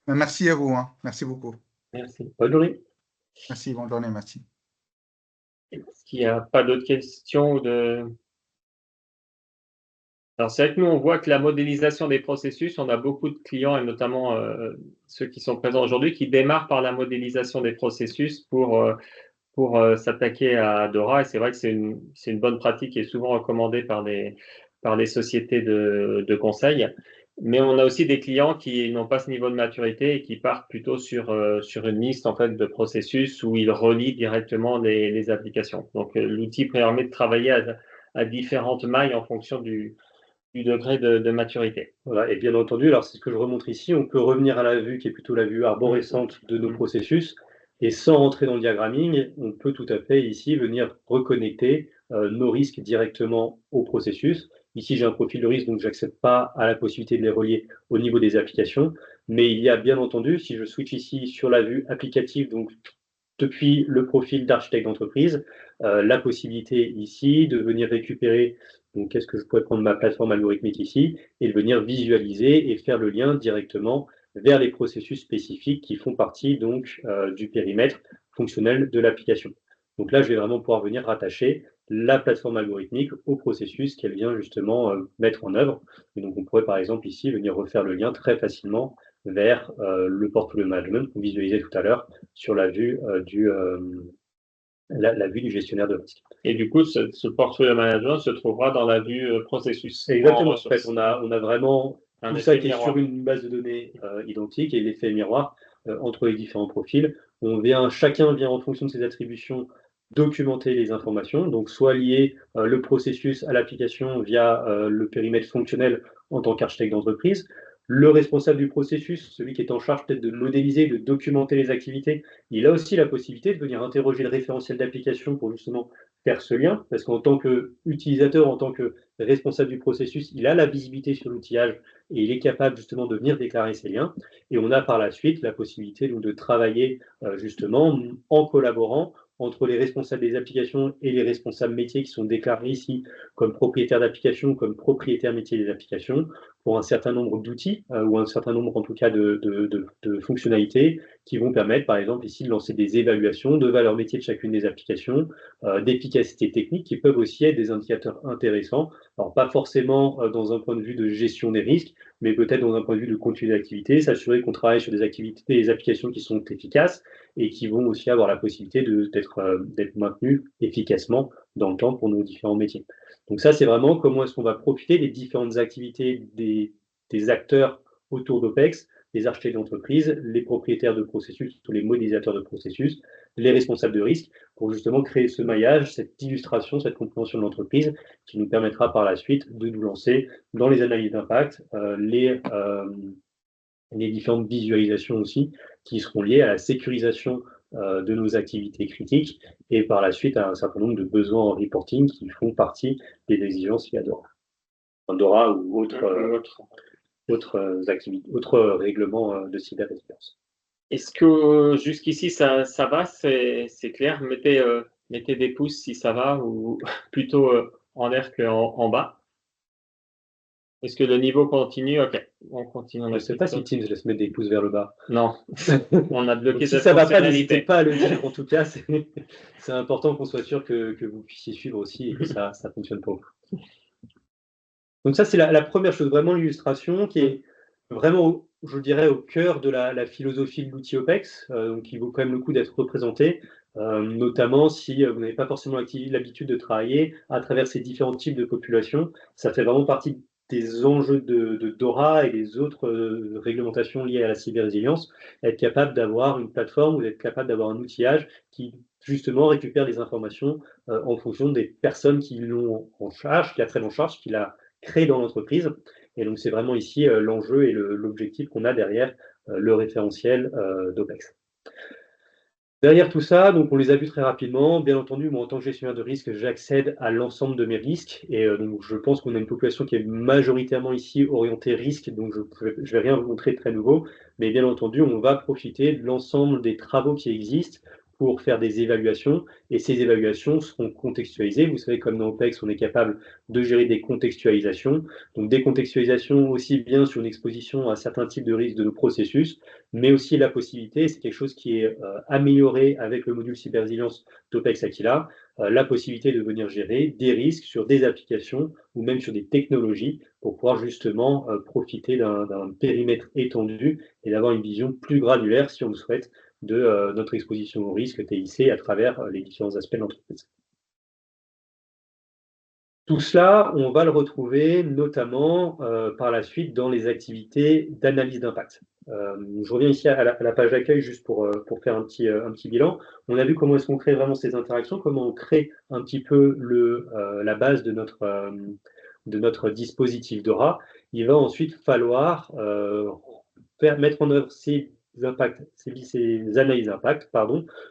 Merci à vous, hein. Merci beaucoup. Merci. Bonne journée. Merci, bonne journée, merci. Est-ce qu'il n'y a pas d'autres questions Alors, c'est vrai que nous, on voit que la modélisation des processus, on a beaucoup de clients, et notamment ceux qui sont présents aujourd'hui, qui démarrent par la modélisation des processus pour s'attaquer à Dora. Et c'est vrai que c'est une bonne pratique qui est souvent recommandée par les sociétés de conseil. Mais on a aussi des clients qui n'ont pas ce niveau de maturité et qui partent plutôt sur une liste en fait, de processus où ils relient directement les applications. Donc, l'outil permet de travailler à différentes mailles en fonction du degré de maturité. Voilà, et bien entendu, alors c'est ce que je remontre ici, on peut revenir à la vue qui est plutôt la vue arborescente de nos processus, et sans rentrer dans le diagramming, on peut tout à fait ici venir reconnecter nos risques directement au processus. Ici, j'ai un profil de risque, donc j'accède pas à la possibilité de les relier au niveau des applications, mais il y a bien entendu, si je switch ici sur la vue applicative, donc depuis le profil d'architecte d'entreprise, la possibilité ici de venir récupérer, donc qu'est-ce que je pourrais prendre ma plateforme algorithmique ici, et de venir visualiser et faire le lien directement vers les processus spécifiques qui font partie donc du périmètre fonctionnel de l'application. Donc là, je vais vraiment pouvoir venir rattacher la plateforme algorithmique au processus qu'elle vient justement mettre en œuvre. Et donc on pourrait par exemple ici venir refaire le lien très facilement vers le portfolio management qu'on visualisait tout à l'heure sur la vue la vue du gestionnaire de risque. Et du coup, ce portfolio management se trouvera dans la vue processus. Exactement. En fait, on a vraiment un tout ça qui est miroir sur une base de données identique et l'effet miroir entre les différents profils. Chacun vient en fonction de ses attributions documenter les informations, donc soit lier le processus à l'application via le périmètre fonctionnel en tant qu'architecte d'entreprise. Le responsable du processus, celui qui est en charge peut-être de modéliser, de documenter les activités, il a aussi la possibilité de venir interroger le référentiel d'application pour justement faire ce lien, parce qu'en tant qu'utilisateur, en tant que responsable du processus, il a la visibilité sur l'outillage et il est capable justement de venir déclarer ces liens. Et on a par la suite la possibilité donc, de travailler justement en collaborant entre les responsables des applications et les responsables métiers qui sont déclarés ici comme propriétaires d'applications, comme propriétaires métiers des applications, pour un certain nombre d'outils ou un certain nombre en tout cas de fonctionnalités qui vont permettre par exemple ici de lancer des évaluations de valeur métier de chacune des applications, d'efficacité technique qui peuvent aussi être des indicateurs intéressants. Alors pas forcément dans un point de vue de gestion des risques, mais peut-être dans un point de vue de continuité d'activité, s'assurer qu'on travaille sur des activités, des applications qui sont efficaces et qui vont aussi avoir la possibilité d'être maintenues efficacement dans le temps pour nos différents métiers. Donc ça, c'est vraiment comment est-ce qu'on va profiter des différentes activités des acteurs autour d'OPEX, les architectes d'entreprise, les propriétaires de processus, tous les modélisateurs de processus, les responsables de risque, pour justement créer ce maillage, cette illustration, cette compréhension de l'entreprise qui nous permettra par la suite de nous lancer dans les analyses d'impact, les différentes visualisations aussi qui seront liées à la sécurisation de nos activités critiques et par la suite à un certain nombre de besoins en reporting qui font partie des exigences liées à Dora. Dora ou autres règlements de cyberrésilience. Est-ce que jusqu'ici ça va, c'est clair? Mettez des pouces si ça va ou plutôt en l'air qu'en bas. Est-ce que le niveau continue? Ok, on continue. Je ne sais pas si Teams laisse mettre des pouces vers le bas. Non, on a bloqué si ça ne va pas, n'hésitez pas à le dire. En tout cas, c'est important qu'on soit sûr que vous puissiez suivre aussi et que ça fonctionne pour vous. Donc ça, c'est la première chose, vraiment l'illustration qui est vraiment, je dirais, au cœur de la philosophie de l'outil OPEX, donc qui vaut quand même le coup d'être représenté, notamment si vous n'avez pas forcément l'habitude de travailler à travers ces différents types de populations. Ça fait vraiment partie des enjeux de Dora et des autres réglementations liées à la cyber-résilience, être capable d'avoir une plateforme ou d'être capable d'avoir un outillage qui justement récupère les informations en fonction des personnes qui l'ont en charge, qui la prennent en charge, qui la créent dans l'entreprise. Et donc c'est vraiment ici l'enjeu et l'objectif qu'on a derrière le référentiel d'OPEX. Derrière tout ça, donc on les a vus très rapidement. Bien entendu, moi en tant que gestionnaire de risque, j'accède à l'ensemble de mes risques. Et donc je pense qu'on a une population qui est majoritairement ici orientée risque, donc je ne vais rien vous montrer de très nouveau. Mais bien entendu, on va profiter de l'ensemble des travaux qui existent pour faire des évaluations, et ces évaluations seront contextualisées. Vous savez, comme dans OPEX, on est capable de gérer des contextualisations. Donc des contextualisations aussi bien sur une exposition à certains types de risques de nos processus, mais aussi la possibilité, c'est quelque chose qui est amélioré avec le module cyber-résilience d'OPEX Aquila, la possibilité de venir gérer des risques sur des applications ou même sur des technologies pour pouvoir justement profiter d'un périmètre étendu et d'avoir une vision plus granulaire, si on le souhaite, de notre exposition au risque TIC à travers les différents aspects de l'entreprise. Tout cela, on va le retrouver notamment par la suite dans les activités d'analyse d'impact. Je reviens ici à la page d'accueil juste pour faire un petit bilan. On a vu comment est-ce qu'on crée vraiment ces interactions, comment on crée un petit peu la base de notre dispositif DORA. Il va ensuite falloir mettre en œuvre ces analyses d'impact,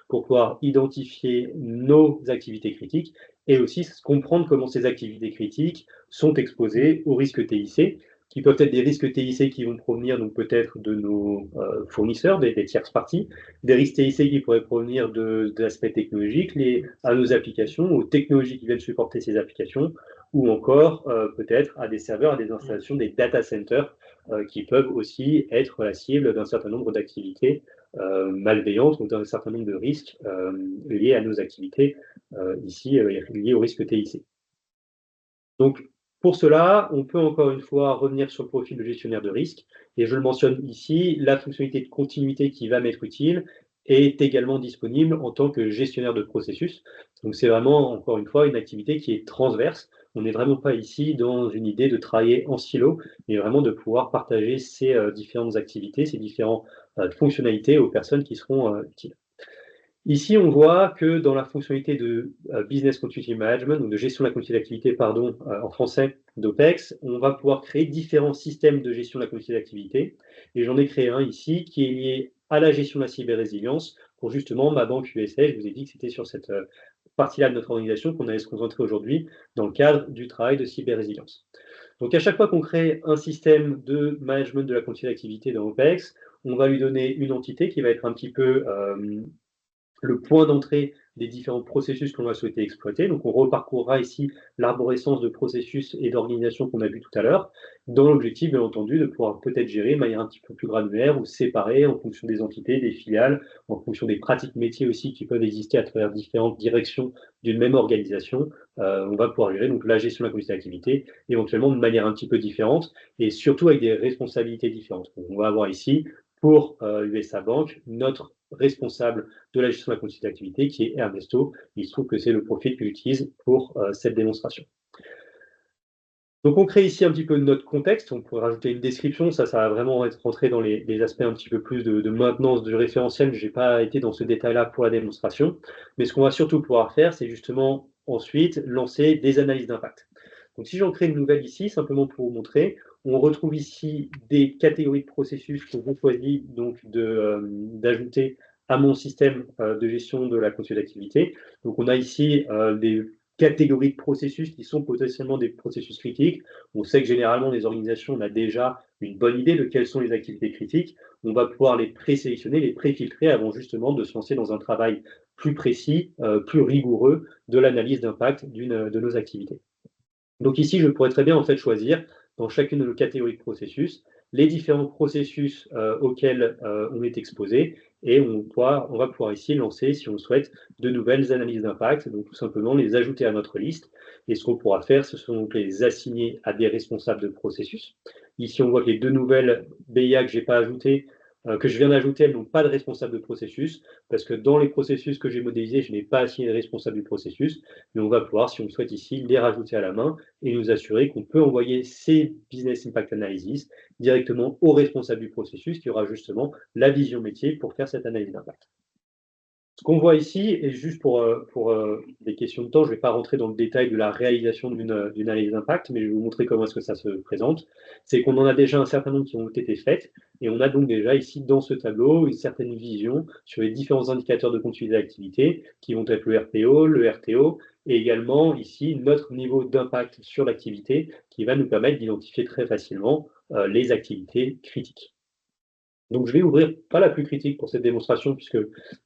pour pouvoir identifier nos activités critiques et aussi comprendre comment ces activités critiques sont exposées aux risques TIC, qui peuvent être des risques TIC qui vont provenir donc peut-être de nos fournisseurs, des tierces parties, des risques TIC qui pourraient provenir d'aspects technologiques, à nos applications, aux technologies qui viennent supporter ces applications, ou encore peut-être à des serveurs, à des installations, des data centers qui peuvent aussi être la cible d'un certain nombre d'activités malveillantes ou d'un certain nombre de risques liés à nos activités, ici liés au risque TIC. Donc, pour cela, on peut encore une fois revenir sur le profil de gestionnaire de risque, et je le mentionne ici, la fonctionnalité de continuité qui va m'être utile est également disponible en tant que gestionnaire de processus. Donc c'est vraiment, encore une fois, une activité qui est transverse. On n'est vraiment pas ici dans une idée de travailler en silo, mais vraiment de pouvoir partager ces différentes activités, ces différentes fonctionnalités aux personnes qui seront utiles. Ici, on voit que dans la fonctionnalité de Business Continuity Management, ou de gestion de la continuité d'activité, en français, d'OPEX, on va pouvoir créer différents systèmes de gestion de la continuité d'activité. Et j'en ai créé un ici qui est lié à la gestion de la cyber-résilience pour justement ma banque USA. Je vous ai dit que c'était sur cette partie-là de notre organisation qu'on allait se concentrer aujourd'hui dans le cadre du travail de cyber-résilience. Donc à chaque fois qu'on crée un système de management de la continuité d'activité dans OPEX, on va lui donner une entité qui va être un petit peu le point d'entrée des différents processus qu'on va souhaiter exploiter. Donc on reparcourra ici l'arborescence de processus et d'organisation qu'on a vu tout à l'heure, dans l'objectif, bien entendu, de pouvoir peut-être gérer de manière un petit peu plus granulaire ou séparée en fonction des entités, des filiales, en fonction des pratiques métiers aussi qui peuvent exister à travers différentes directions d'une même organisation. On va pouvoir gérer donc la gestion de la continuité d'activité, éventuellement de manière un petit peu différente et surtout avec des responsabilités différentes. On va avoir ici, pour USA Bank, notre responsable de la gestion de la continuité d'activité, qui est Ernesto. Il se trouve que c'est le profil que j'utilise pour cette démonstration. Donc on crée ici un petit peu notre contexte, on pourrait rajouter une description, ça va vraiment être rentré dans les aspects un petit peu plus de maintenance du référentiel, je n'ai pas été dans ce détail-là pour la démonstration, mais ce qu'on va surtout pouvoir faire, c'est justement ensuite lancer des analyses d'impact. Donc si j'en crée une nouvelle ici, simplement pour vous montrer, on retrouve ici des catégories de processus que je choisis donc d'ajouter à mon système de gestion de la continuité d'activité. Donc on a ici des catégories de processus qui sont potentiellement des processus critiques. On sait que généralement, les organisations, on a déjà une bonne idée de quelles sont les activités critiques. On va pouvoir les présélectionner, les préfiltrer avant justement de se lancer dans un travail plus précis, plus rigoureux de l'analyse d'impact de nos activités. Donc ici, je pourrais très bien en fait choisir dans chacune de nos catégories de processus les différents processus auxquels on est exposé et on va pouvoir ici lancer, si on le souhaite, de nouvelles analyses d'impact, donc tout simplement les ajouter à notre liste. Et ce qu'on pourra faire, ce sont donc les assigner à des responsables de processus. Ici, on voit que les deux nouvelles BIA que je n'ai pas ajoutées, que je viens d'ajouter, elles n'ont pas de responsable de processus, parce que dans les processus que j'ai modélisés, je n'ai pas assigné de responsable du processus, mais on va pouvoir, si on le souhaite ici, les rajouter à la main et nous assurer qu'on peut envoyer ces Business Impact Analysis directement au responsable du processus qui aura justement la vision métier pour faire cette analyse d'impact. Ce qu'on voit ici, et juste pour des questions de temps, je ne vais pas rentrer dans le détail de la réalisation d'une analyse d'impact, mais je vais vous montrer comment est-ce que ça se présente. C'est qu'on en a déjà un certain nombre qui ont été faites, et on a donc déjà ici dans ce tableau une certaine vision sur les différents indicateurs de continuité d'activité, qui vont être le RPO, le RTO, et également ici notre niveau d'impact sur l'activité, qui va nous permettre d'identifier très facilement les activités critiques. Donc, je vais ouvrir pas la plus critique pour cette démonstration, puisque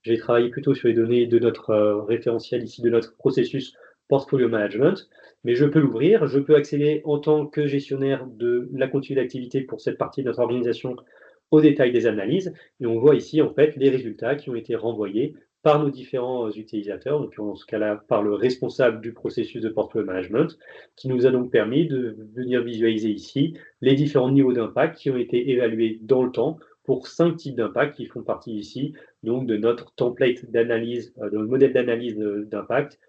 j'ai travaillé plutôt sur les données de notre référentiel ici, de notre processus portfolio management, mais je peux l'ouvrir, je peux accéder en tant que gestionnaire de la continuité d'activité pour cette partie de notre organisation au détail des analyses, et on voit ici en fait les résultats qui ont été renvoyés par nos différents utilisateurs, donc en ce cas-là par le responsable du processus de portfolio management, qui nous a donc permis de venir visualiser ici les différents niveaux d'impact qui ont été évalués dans le temps pour 5 types d'impact qui font partie ici donc de notre template d'analyse, de notre modèle d'analyse d'impact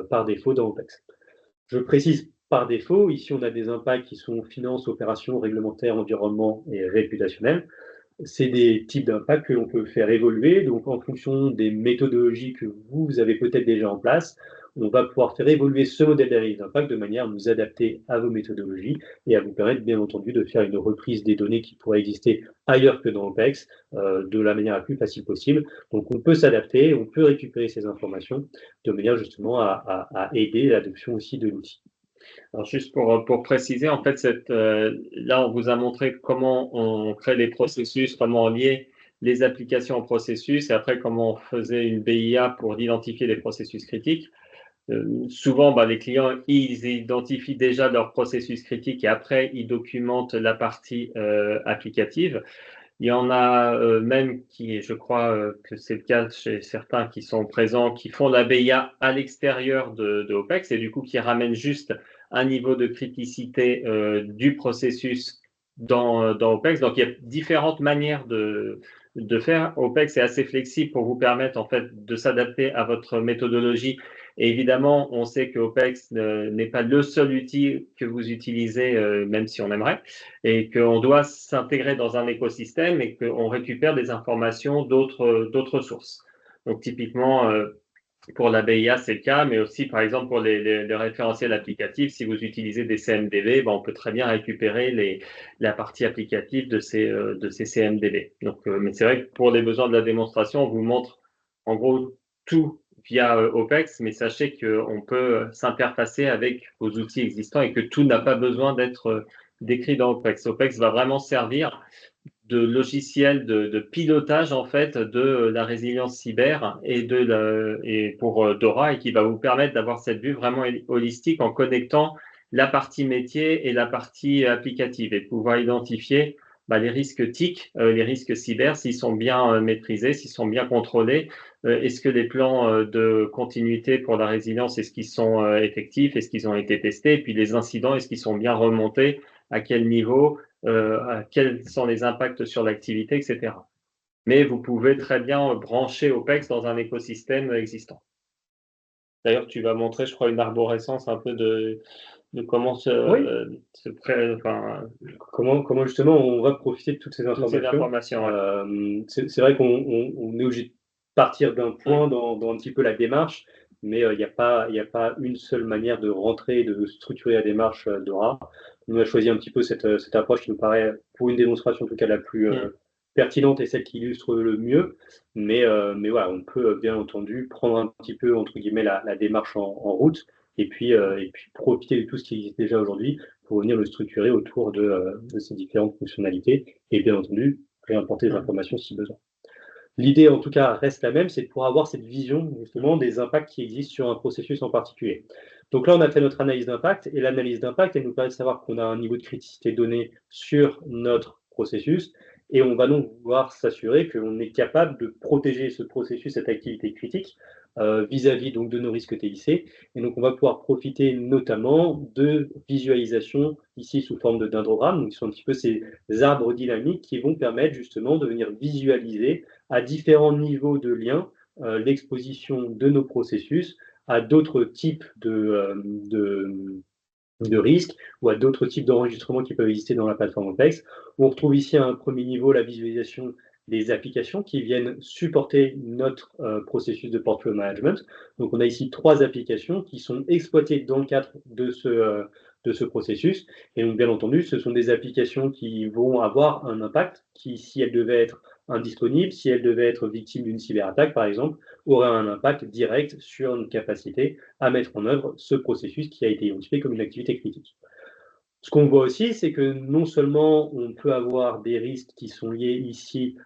par défaut dans OPEX. Je précise par défaut, ici on a des impacts qui sont finances, opérations, réglementaires, environnement et réputationnels. C'est des types d'impacts que l'on peut faire évoluer, donc en fonction des méthodologies que vous avez peut-être déjà en place, on va pouvoir faire évoluer ce modèle d'analyse d'impact de manière à nous adapter à vos méthodologies et à vous permettre, bien entendu, de faire une reprise des données qui pourraient exister ailleurs que dans OPEX de la manière la plus facile possible. Donc, on peut s'adapter, on peut récupérer ces informations de manière justement à aider l'adoption aussi de l'outil. Alors juste pour préciser, en fait, là, on vous a montré comment on crée les processus, comment on liait les applications au processus et après comment on faisait une BIA pour identifier les processus critiques. Souvent, les clients, ils identifient déjà leur processus critique et après, ils documentent la partie applicative. Il y en a même qui, je crois que c'est le cas chez certains qui sont présents, qui font la BIA à l'extérieur de OPEX et du coup qui ramènent juste un niveau de criticité du processus dans OPEX. Donc, il y a différentes manières de faire. OPEX est assez flexible pour vous permettre en fait de s'adapter à votre méthodologie. Et évidemment, on sait que OPEX n'est pas le seul outil que vous utilisez, même si on aimerait, et qu'on doit s'intégrer dans un écosystème et qu'on récupère des informations d'autres sources. Donc, typiquement, pour la BIA, c'est le cas, mais aussi, par exemple, pour les référentiels applicatifs, si vous utilisez des CMDB, on peut très bien récupérer la partie applicative de ces CMDB. Donc, mais c'est vrai que pour les besoins de la démonstration, on vous montre en gros tout via OPEX, mais sachez qu'on peut s'interfacer avec vos outils existants et que tout n'a pas besoin d'être décrit dans OPEX. OPEX va vraiment servir de logiciel de pilotage en fait de la résilience cyber et pour Dora et qui va vous permettre d'avoir cette vue vraiment holistique en connectant la partie métier et la partie applicative et de pouvoir identifier les risques TIC, les risques cyber, s'ils sont bien maîtrisés, s'ils sont bien contrôlés. Est-ce que les plans de continuité pour la résilience, est-ce qu'ils sont effectifs, est-ce qu'ils ont été testés, et puis les incidents, est-ce qu'ils sont bien remontés, à quel niveau, quels sont les impacts sur l'activité, etc. Mais vous pouvez très bien brancher OPEX dans un écosystème existant. D'ailleurs, tu vas montrer, je crois, une arborescence un peu de comment comment justement on va profiter de toutes ces informations. Ouais. C'est vrai qu'on est obligé de partir d'un point dans un petit peu la démarche, mais il n'y a pas une seule manière de rentrer et de structurer la démarche Dora. On a choisi un petit peu cette approche qui nous paraît, pour une démonstration en tout cas, la plus pertinente et celle qui illustre le mieux. Mais voilà, on peut bien entendu prendre un petit peu, entre guillemets, la démarche en route et puis profiter de tout ce qui existe déjà aujourd'hui pour venir le structurer autour de ces différentes fonctionnalités et bien entendu réimporter les informations si besoin. L'idée, en tout cas, reste la même, c'est de pouvoir avoir cette vision, justement, des impacts qui existent sur un processus en particulier. Donc là, on a fait notre analyse d'impact, et l'analyse d'impact, elle nous permet de savoir qu'on a un niveau de criticité donné sur notre processus, et on va donc pouvoir s'assurer qu'on est capable de protéger ce processus, cette activité critique, vis-à-vis donc de nos risques TIC. Et donc, on va pouvoir profiter notamment de visualisations ici sous forme de dendrogrammes, donc qui sont un petit peu ces arbres dynamiques qui vont permettre justement de venir visualiser à différents niveaux de lien l'exposition de nos processus à d'autres types de risques ou à d'autres types d'enregistrements qui peuvent exister dans la plateforme OPEX. On retrouve ici à un premier niveau la visualisation des applications qui viennent supporter notre processus de portfolio management. Donc, on a ici 3 applications qui sont exploitées dans le cadre de ce processus. Et donc, bien entendu, ce sont des applications qui vont avoir un impact qui, si elles devaient être indisponibles, si elles devaient être victimes d'une cyberattaque, par exemple, auraient un impact direct sur notre capacité à mettre en œuvre ce processus qui a été identifié comme une activité critique. Ce qu'on voit aussi, c'est que non seulement on peut avoir des risques qui sont liés ici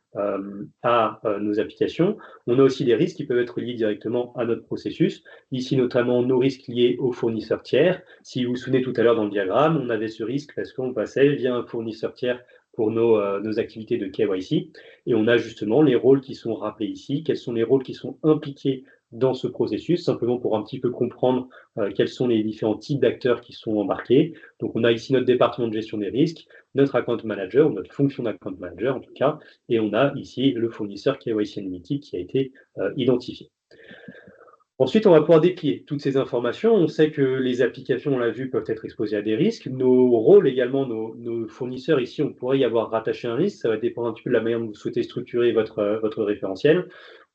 à nos applications, on a aussi des risques qui peuvent être liés directement à notre processus. Ici, notamment, nos risques liés aux fournisseurs tiers. Si vous vous souvenez tout à l'heure dans le diagramme, on avait ce risque parce qu'on passait via un fournisseur tiers pour nos activités de KYC. Et on a justement les rôles qui sont rappelés ici, quels sont les rôles qui sont impliqués dans ce processus, simplement pour un petit peu comprendre quels sont les différents types d'acteurs qui sont embarqués. Donc, on a ici notre département de gestion des risques, notre account manager, ou notre fonction d'account manager en tout cas, et on a ici le fournisseur KYC Unlimited qui a été identifié. Ensuite, on va pouvoir déplier toutes ces informations. On sait que les applications, on l'a vu, peuvent être exposées à des risques. Nos rôles également, nos fournisseurs, ici, on pourrait y avoir rattaché un risque. Ça va dépendre un petit peu de la manière dont vous souhaitez structurer votre référentiel.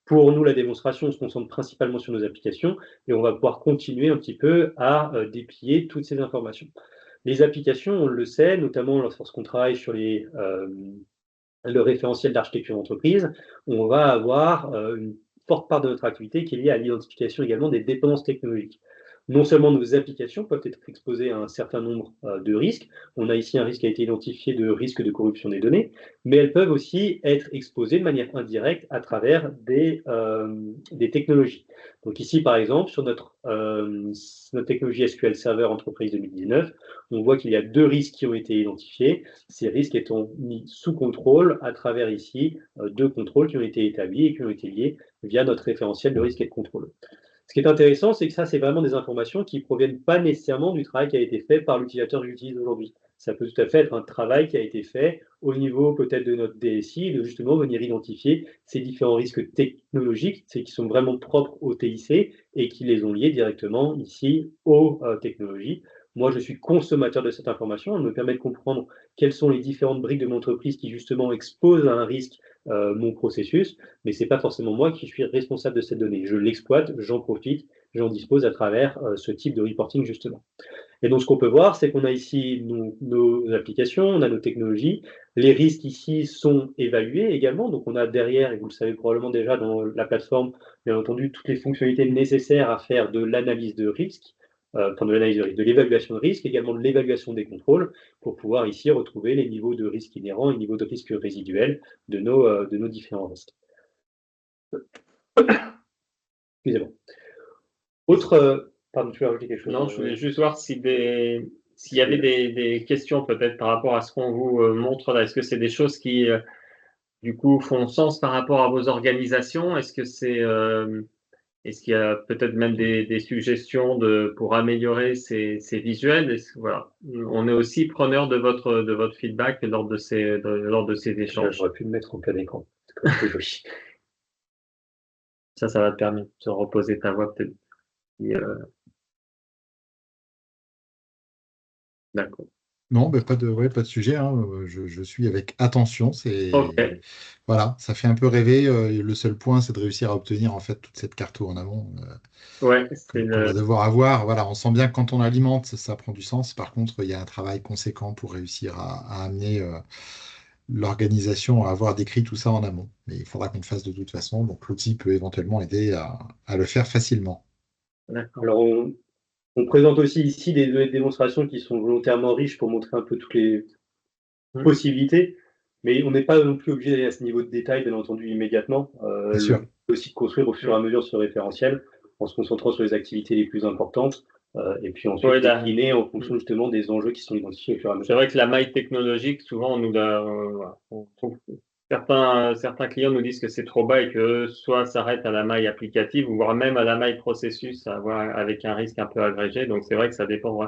Pour nous, la démonstration, on se concentre principalement sur nos applications et on va pouvoir continuer un petit peu à déplier toutes ces informations. Les applications, on le sait, notamment lorsqu'on travaille sur le référentiel d'architecture d'entreprise, on va avoir une forte part de notre activité qui est liée à l'identification également des dépendances technologiques. Non seulement nos applications peuvent être exposées à un certain nombre de risques, on a ici un risque qui a été identifié de risque de corruption des données, mais elles peuvent aussi être exposées de manière indirecte à travers des technologies. Donc ici, par exemple, sur notre technologie SQL Server Entreprise 2019, on voit qu'il y a 2 risques qui ont été identifiés, ces risques étant mis sous contrôle à travers ici 2 contrôles qui ont été établis et qui ont été liés via notre référentiel de risque et de contrôle. Ce qui est intéressant, c'est que ça, c'est vraiment des informations qui ne proviennent pas nécessairement du travail qui a été fait par l'utilisateur que j'utilise aujourd'hui. Ça peut tout à fait être un travail qui a été fait au niveau peut-être de notre DSI, de justement venir identifier ces différents risques technologiques, qui sont vraiment propres au TIC et qui les ont liés directement ici aux technologies. Moi, je suis consommateur de cette information. Elle me permet de comprendre quelles sont les différentes briques de mon entreprise qui justement exposent à un risque mon processus, mais ce n'est pas forcément moi qui suis responsable de cette donnée. Je l'exploite, j'en profite, j'en dispose à travers ce type de reporting justement. Et donc ce qu'on peut voir, c'est qu'on a ici nos applications, on a nos technologies, les risques ici sont évalués également, donc on a derrière, et vous le savez probablement déjà dans la plateforme, bien entendu, toutes les fonctionnalités nécessaires à faire de l'analyse de risque, de l'évaluation de risque, également de l'évaluation des contrôles, pour pouvoir ici retrouver les niveaux de risque inhérents et les niveaux de risque résiduels de nos différents risques. Excusez-moi. Pardon, tu veux rajouter quelque chose? Non, je voulais juste voir s'il y avait des questions peut-être par rapport à ce qu'on vous montre là. Est-ce que c'est des choses qui, du coup, font sens par rapport à vos organisations? Est-ce qu'il y a peut-être même des suggestions pour améliorer ces visuels? Voilà. On est aussi preneur de votre feedback lors de ces échanges. J'aurais pu me mettre en plein écran. Ça va te permettre de reposer ta voix peut-être. D'accord. Non, pas de sujet, hein. Je suis avec attention. Ok. Voilà, ça fait un peu rêver. Le seul point, c'est de réussir à obtenir en fait toute cette carte en amont Ouais, qu'on va devoir avoir. Voilà, on sent bien que quand on alimente, ça prend du sens. Par contre, il y a un travail conséquent pour réussir à amener l'organisation à avoir décrit tout ça en amont. Mais il faudra qu'on le fasse de toute façon. Donc l'outil peut éventuellement aider à le faire facilement. D'accord. Alors, on présente aussi ici des démonstrations qui sont volontairement riches pour montrer un peu toutes les possibilités, mais on n'est pas non plus obligé d'aller à ce niveau de détail, bien entendu, immédiatement. Bien sûr. On peut aussi construire au fur et à mesure ce référentiel en se concentrant sur les activités les plus importantes et puis ensuite décliner en fonction justement des enjeux qui sont identifiés au fur et à mesure. C'est vrai que la maille technologique, souvent, on trouve certains clients nous disent que c'est trop bas et que soit s'arrête à la maille applicative, voire même à la maille processus, avec un risque un peu agrégé. Donc, c'est vrai que ça dépend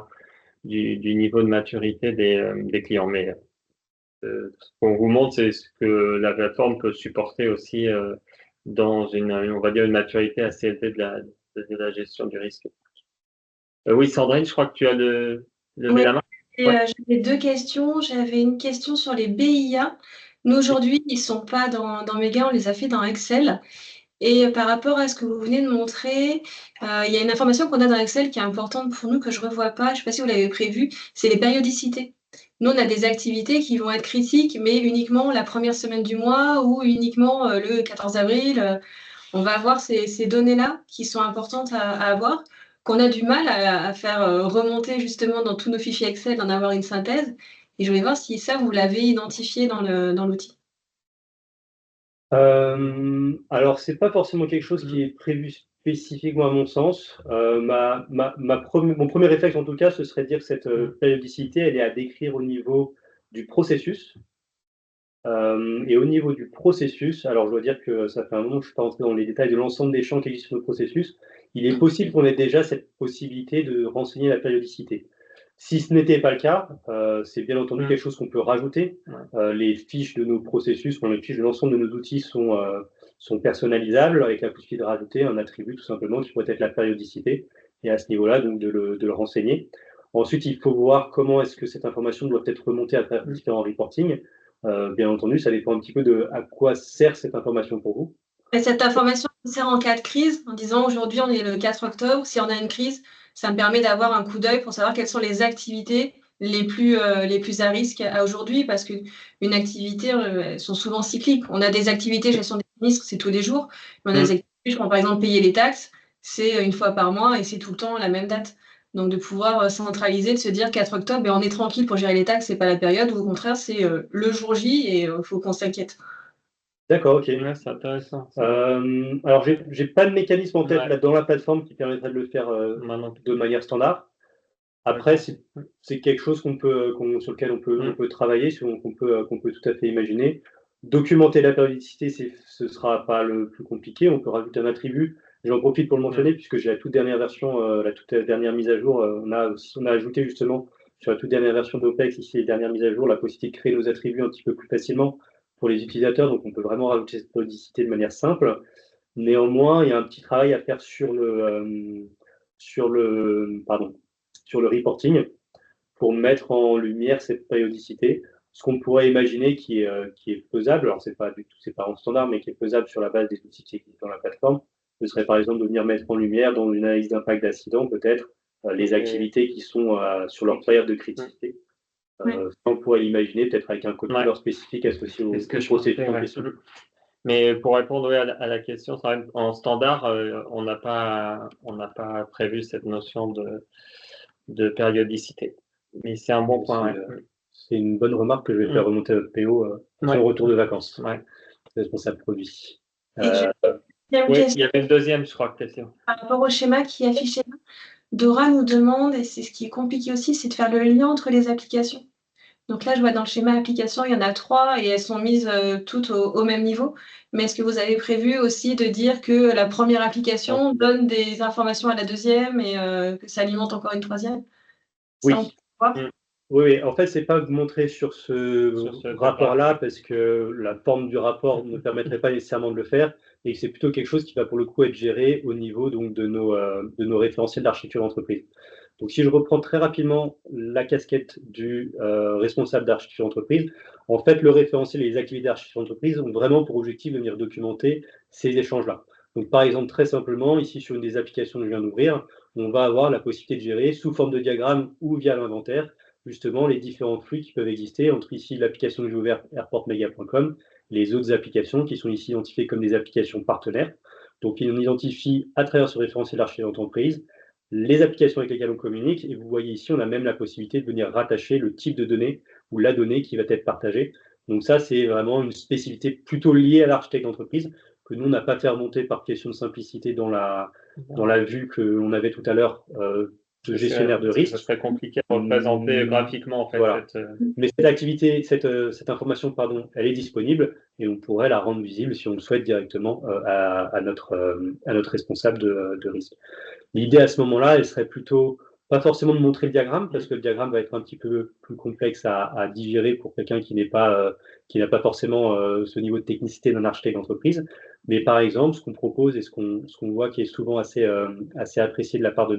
du niveau de maturité des clients. Mais ce qu'on vous montre, c'est ce que la plateforme peut supporter aussi dans on va dire, une maturité assez élevée de la gestion du risque. Oui, Sandrine, je crois que tu as levé la main. J'avais 2 questions. J'avais une question sur les BIA. Nous, aujourd'hui, ils ne sont pas dans Mega, on les a fait dans Excel. Et par rapport à ce que vous venez de montrer, il y a une information qu'on a dans Excel qui est importante pour nous, que je ne revois pas, je ne sais pas si vous l'avez prévu, c'est les périodicités. Nous, on a des activités qui vont être critiques, mais uniquement la première semaine du mois ou uniquement le 14 avril. On va avoir ces données-là qui sont importantes à avoir. qu'on a du mal à faire remonter justement dans tous nos fichiers Excel, d'en avoir une synthèse. Et je voulais voir si ça, vous l'avez identifié dans l'outil. Alors, c'est pas forcément quelque chose qui est prévu spécifiquement à mon sens. Mon premier réflexe, en tout cas, ce serait de dire que cette périodicité, elle est à décrire au niveau du processus. Et au niveau du processus, alors je dois dire que ça fait un moment que je ne suis pas rentré dans les détails de l'ensemble des champs qui existent sur le processus. Il est possible qu'on ait déjà cette possibilité de renseigner la périodicité. Si ce n'était pas le cas, c'est bien entendu quelque chose qu'on peut rajouter. Les fiches de nos processus, les fiches de l'ensemble de nos outils sont personnalisables avec la possibilité de rajouter un attribut tout simplement qui pourrait être la périodicité. Et à ce niveau-là, donc de le renseigner. Ensuite, il faut voir comment est-ce que cette information doit être remontée à travers différents reporting. Bien entendu, ça dépend un petit peu de à quoi sert cette information pour vous. Et cette information sert en cas de crise, en disant aujourd'hui on est le 4 octobre, si on a une crise, ça me permet d'avoir un coup d'œil pour savoir quelles sont les activités les plus à risque à aujourd'hui, parce qu'une activité, elles sont souvent cycliques. On a des activités gestion des sinistres, c'est tous les jours, mais on a des activités, je prends par exemple payer les taxes, c'est une fois par mois et c'est tout le temps la même date. Donc de pouvoir centraliser, de se dire 4 octobre, ben, on est tranquille pour gérer les taxes, c'est pas la période, ou au contraire c'est le jour J et il faut qu'on s'inquiète. D'accord, ok. Ouais, c'est intéressant. Alors, j'ai pas de mécanisme en tête là, dans la plateforme qui permettrait de le faire de manière standard. Après, c'est quelque chose sur lequel on peut travailler, qu'on peut tout à fait imaginer. Documenter la périodicité, ce sera pas le plus compliqué. On peut rajouter un attribut. J'en profite pour le mentionner puisque j'ai la toute dernière version, la toute dernière mise à jour. On a ajouté justement sur la toute dernière version d'OPEX, ici les dernières mises à jour, la possibilité de créer nos attributs un petit peu plus facilement pour les utilisateurs. Donc, on peut vraiment rajouter cette périodicité de manière simple. Néanmoins, il y a un petit travail à faire sur le reporting pour mettre en lumière cette périodicité. Ce qu'on pourrait imaginer qui est faisable, alors c'est pas en standard, mais qui est faisable sur la base des outils qui existent dans la plateforme, ce serait par exemple de venir mettre en lumière dans une analyse d'impact d'accident peut-être les activités qui sont sur leur période de criticité. On pourrait l'imaginer peut-être avec un code couleur spécifique associé au processus en question. Mais pour répondre à la question, en standard, on n'a pas prévu cette notion de périodicité. Mais c'est un bon point. C'est une bonne remarque que je vais faire remonter à notre PO au retour de vacances. Responsable produit. Il y avait une deuxième, je crois, question. Par rapport au schéma qui est affiché là, Dora nous demande, et c'est ce qui est compliqué aussi, c'est de faire le lien entre les applications. Donc là, je vois dans le schéma application, il y en a 3 et elles sont mises toutes au même niveau. Mais est-ce que vous avez prévu aussi de dire que la première application donne des informations à la deuxième et que ça alimente encore une troisième? Oui. Ça, on peut voir. Oui, en fait, c'est pas montré sur ce rapport-là parce que la forme du rapport ne permettrait pas nécessairement de le faire et c'est plutôt quelque chose qui va pour le coup être géré au niveau donc, de nos référentiels d'architecture d'entreprise. Donc, si je reprends très rapidement la casquette du responsable d'architecture d'entreprise, en fait, le référentiel et les activités d'architecture d'entreprise ont vraiment pour objectif de venir documenter ces échanges-là. Donc, par exemple, très simplement, ici sur une des applications que je viens d'ouvrir, on va avoir la possibilité de gérer sous forme de diagramme ou via l'inventaire justement les différents flux qui peuvent exister entre ici l'application que j'ai ouverte airportmega.com, les autres applications qui sont ici identifiées comme des applications partenaires. Donc, on identifie à travers ce référentiel d'architecture d'entreprise les applications avec lesquelles on communique. Et vous voyez ici, on a même la possibilité de venir rattacher le type de données ou la donnée qui va être partagée. Donc ça, c'est vraiment une spécificité plutôt liée à l'architecte d'entreprise que nous, on n'a pas fait remonter par question de simplicité dans la vue qu'on avait tout à l'heure de gestionnaire de risque. Ce serait compliqué à représenter graphiquement, en fait. Voilà. Mais cette activité, cette information, pardon, elle est disponible et on pourrait la rendre visible si on le souhaite directement à notre responsable de risque. L'idée à ce moment-là, elle serait plutôt pas forcément de montrer le diagramme parce que le diagramme va être un petit peu plus complexe à digérer pour quelqu'un qui n'a pas forcément ce niveau de technicité d'un architecte d'entreprise. Mais par exemple, ce qu'on propose et ce qu'on voit qui est souvent assez apprécié de la part de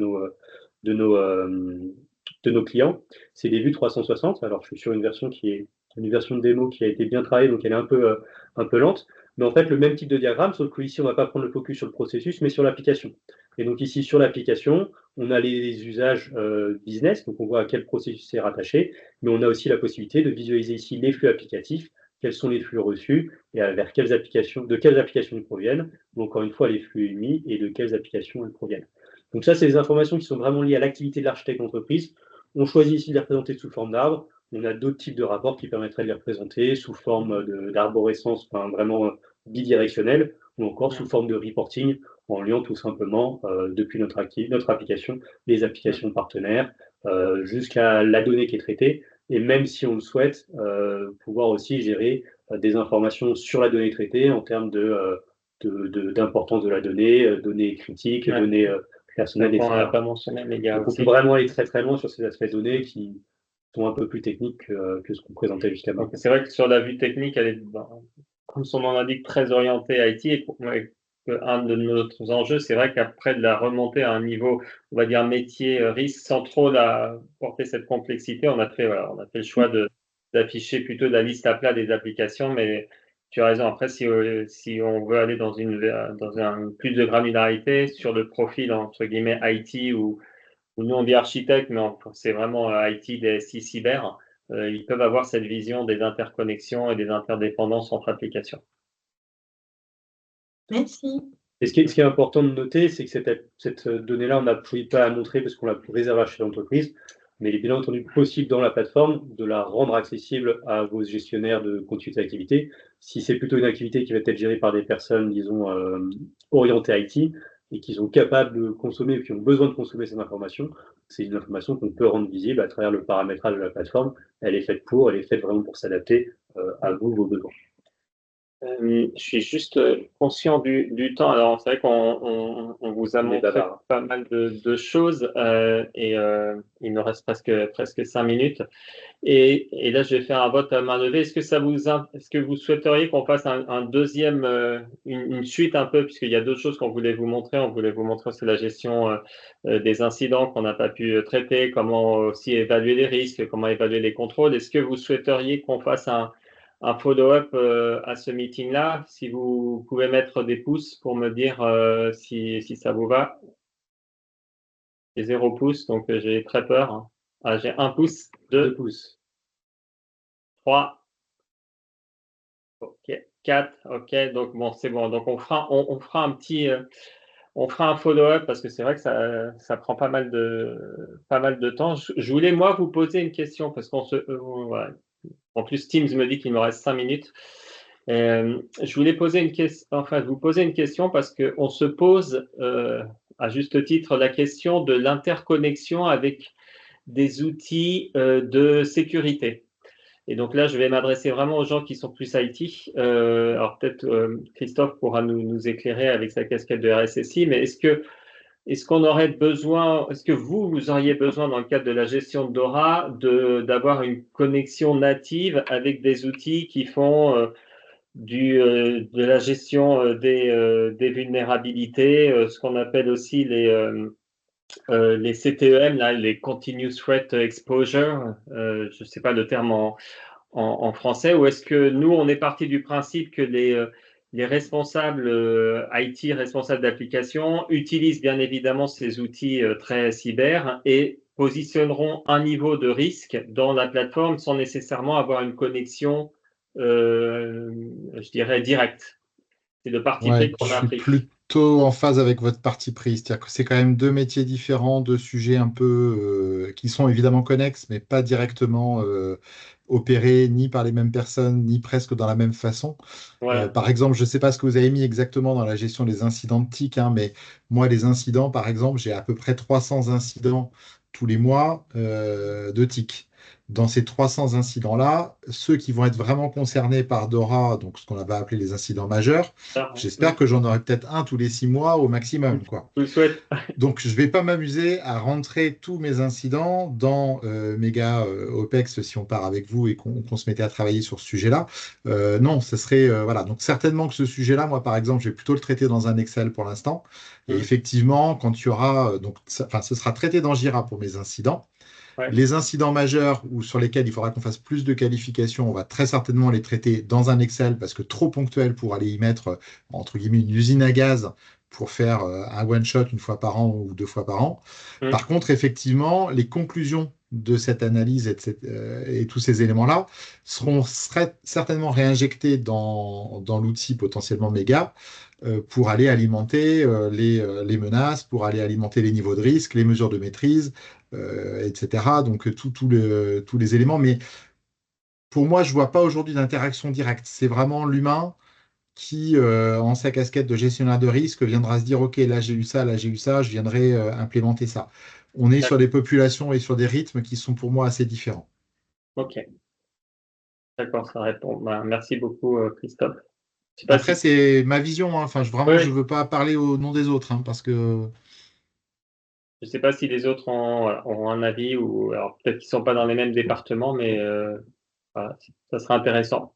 nos clients, c'est des vues 360. Alors, je suis sur une version de démo qui a été bien travaillée, donc elle est un peu lente. Mais en fait, le même type de diagramme, sauf qu'ici, on ne va pas prendre le focus sur le processus, mais sur l'application. Et donc ici, sur l'application, on a les usages business, donc on voit à quel processus c'est rattaché, mais on a aussi la possibilité de visualiser ici les flux applicatifs, quels sont les flux reçus, et de quelles applications ils proviennent, ou encore une fois les flux émis, et de quelles applications ils proviennent. Donc ça, c'est des informations qui sont vraiment liées à l'activité de l'architecte d'entreprise. On choisit ici de les représenter sous forme d'arbre. On a d'autres types de rapports qui permettraient de les représenter sous forme d'arborescence, enfin, vraiment bidirectionnelle, ou encore sous forme de reporting, en liant tout simplement depuis notre application, les applications partenaires, jusqu'à la donnée qui est traitée, et même si on le souhaite, pouvoir aussi gérer des informations sur la donnée traitée en termes d'importance de la donnée, données critiques, données personnelles, On n'a etc. pas mentionné, mais il y a Donc on aussi. peut vraiment aller très très loin sur ces aspects donnés qui sont un peu plus techniques que ce qu'on présentait jusqu'à maintenant. C'est vrai que sur la vue technique, elle est, comme son nom l'indique, très orientée IT. Et pour moi, un de nos enjeux, c'est vrai qu'après de la remonter à un niveau, on va dire métier risque, sans trop porter cette complexité, on a fait le choix d'afficher plutôt la liste à plat des applications. Mais tu as raison. Après, si on veut aller dans un plus de granularité sur le profil entre guillemets IT ou nous on dit architecte, mais c'est vraiment IT, DSI, cyber. Ils peuvent avoir cette vision des interconnexions et des interdépendances entre applications. Merci. Et ce qui est important de noter, c'est que cette donnée-là, on n'a pas à montrer parce qu'on l'a réservée à chez l'entreprise, mais il est bien entendu possible dans la plateforme de la rendre accessible à vos gestionnaires de continuité d'activité. Si c'est plutôt une activité qui va être gérée par des personnes, disons, orientées IT et qui sont capables de consommer ou qui ont besoin de consommer cette information, c'est une information qu'on peut rendre visible à travers le paramétrage de la plateforme. Elle est faite vraiment pour s'adapter à vous, vos besoins. Je suis juste conscient du temps. Alors, c'est vrai qu'on vous a montré pas mal de choses et il me reste presque 5 minutes. Et là, je vais faire un vote à main levée. Est-ce que vous souhaiteriez qu'on fasse un deuxième, une suite un peu, puisqu'il y a d'autres choses qu'on voulait vous montrer. On voulait vous montrer aussi la gestion des incidents qu'on n'a pas pu traiter, comment aussi évaluer les risques, comment évaluer les contrôles. Est-ce que vous souhaiteriez qu'on fasse un follow-up à ce meeting-là? Si vous pouvez mettre des pouces pour me dire si ça vous va. J'ai 0 pouce, donc j'ai très peur. Hein. Ah, j'ai 1 pouce, 2 pouces. 3. Ok, 4. Ok, donc bon, c'est bon. Donc on fera un petit, on fera un follow-up parce que c'est vrai que ça prend pas mal de temps. Je voulais moi vous poser une question parce qu'on voilà. En plus, Teams me dit qu'il me reste 5 minutes. Je voulais vous poser une question parce qu'on se pose à juste titre la question de l'interconnexion avec des outils de sécurité. Et donc là, je vais m'adresser vraiment aux gens qui sont plus IT. Alors peut-être Christophe pourra nous éclairer avec sa casquette de RSSI, mais est-ce qu'on aurait besoin, est-ce que vous auriez besoin dans le cadre de la gestion de DORA d'avoir une connexion native avec des outils qui font de la gestion des vulnérabilités, ce qu'on appelle aussi les CTEM, là, les Continuous Threat Exposure, je ne sais pas le terme en français, ou est-ce que nous, on est parti du principe que les responsables IT, responsables d'application, utilisent bien évidemment ces outils très cyber et positionneront un niveau de risque dans la plateforme sans nécessairement avoir une connexion, je dirais, directe. C'est le parti pris qu'on a Je suis pris. plutôt en phase avec votre parti pris. C'est-à-dire que c'est quand même deux métiers différents, deux sujets un peu qui sont évidemment connexes, mais pas directement opérés ni par les mêmes personnes, ni presque dans la même façon. Voilà. Par exemple, je ne sais pas ce que vous avez mis exactement dans la gestion des incidents de TIC, hein, mais moi, les incidents, par exemple, j'ai à peu près 300 incidents tous les mois de TIC. Dans ces 300 incidents-là, ceux qui vont être vraiment concernés par DORA, donc ce qu'on va appeler les incidents majeurs, j'espère que j'en aurai peut-être un tous les 6 mois au maximum, quoi. Je le souhaite. Donc, je ne vais pas m'amuser à rentrer tous mes incidents dans Mega OPEX si on part avec vous et qu'on se mettait à travailler sur ce sujet-là. Non, ce serait voilà. Donc, certainement que ce sujet-là, moi, par exemple, je vais plutôt le traiter dans un Excel pour l'instant. Et effectivement, quand il y aura, ce sera traité dans Jira pour mes incidents. Ouais. Les incidents majeurs ou sur lesquels il faudra qu'on fasse plus de qualifications, on va très certainement les traiter dans un Excel parce que trop ponctuel pour aller y mettre, entre guillemets, une usine à gaz pour faire un one-shot une fois par an ou 2 fois par an. Par contre, effectivement, les conclusions de cette analyse et tous ces éléments-là seraient certainement réinjectés dans l'outil potentiellement méga pour aller alimenter les menaces, pour aller alimenter les niveaux de risque, les mesures de maîtrise, etc. Donc tous les éléments. Mais pour moi, je ne vois pas aujourd'hui d'interaction directe. C'est vraiment l'humain qui, en sa casquette de gestionnaire de risque, viendra se dire, OK, là j'ai eu ça, je viendrai implémenter ça. On est sur des populations et sur des rythmes qui sont pour moi assez différents. Ok. D'accord, ça répond. Merci beaucoup, Christophe. Après, c'est ma vision. Enfin, vraiment, je ne veux pas parler au nom des autres, parce que... Je ne sais pas si les autres ont un avis, ou alors peut-être qu'ils ne sont pas dans les mêmes départements, mais voilà, ça sera intéressant.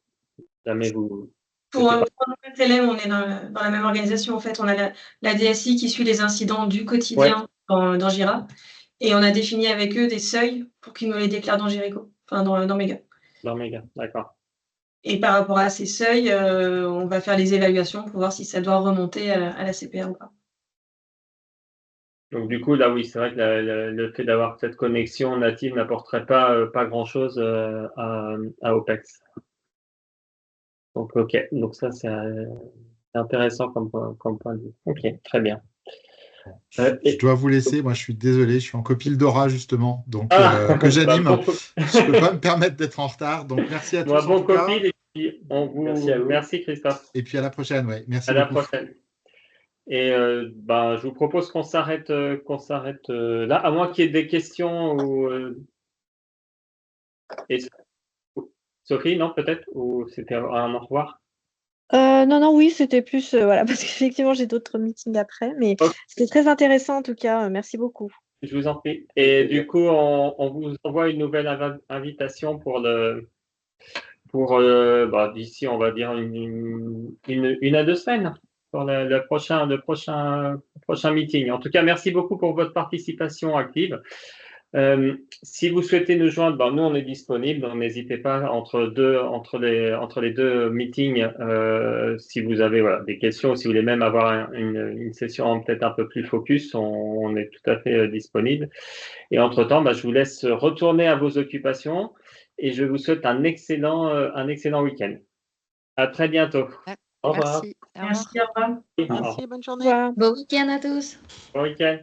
Jamais vous... Pour TLM, on est dans la même organisation. En fait, on a la DSI qui suit les incidents du quotidien dans Jira. Et on a défini avec eux des seuils pour qu'ils nous les déclarent dans Jericho, enfin dans Mega. Dans Mega, d'accord. Et par rapport à ces seuils, on va faire les évaluations pour voir si ça doit remonter à la CPA ou pas. Donc du coup, là, oui, c'est vrai que le fait d'avoir cette connexion native n'apporterait pas grand-chose à OPEX. Donc, ok. Donc ça, c'est intéressant comme point de vue. Ok, très bien. Je dois vous laisser. Moi, je suis désolé. Je suis en copie Dora, justement, donc que j'anime. Je ne peux pas me permettre d'être en retard. Donc, merci à tous. Bon copie. Et puis merci Christophe. Et puis à la prochaine. Ouais. Merci à beaucoup. La prochaine. Et je vous propose qu'on s'arrête là, à moins qu'il y ait des questions ou Sophie, non, peut-être, ou c'était un au revoir? Non, oui, c'était plus voilà, parce qu'effectivement j'ai d'autres meetings après, mais c'était très intéressant en tout cas. Merci beaucoup. Je vous en prie. Et du coup, on vous envoie une nouvelle invitation pour d'ici, on va dire une à 2 semaines pour le prochain meeting. En tout cas, merci beaucoup pour votre participation active. Si vous souhaitez nous joindre, nous on est disponible, donc n'hésitez pas entre les deux meetings, si vous avez des questions, si vous voulez même avoir une session peut-être un peu plus focus, on est tout à fait disponible. Et entre-temps, je vous laisse retourner à vos occupations et je vous souhaite un excellent week-end. À très bientôt. Au revoir. Merci, au revoir. Merci, bonne journée. Bon week-end à tous. Bon week-end.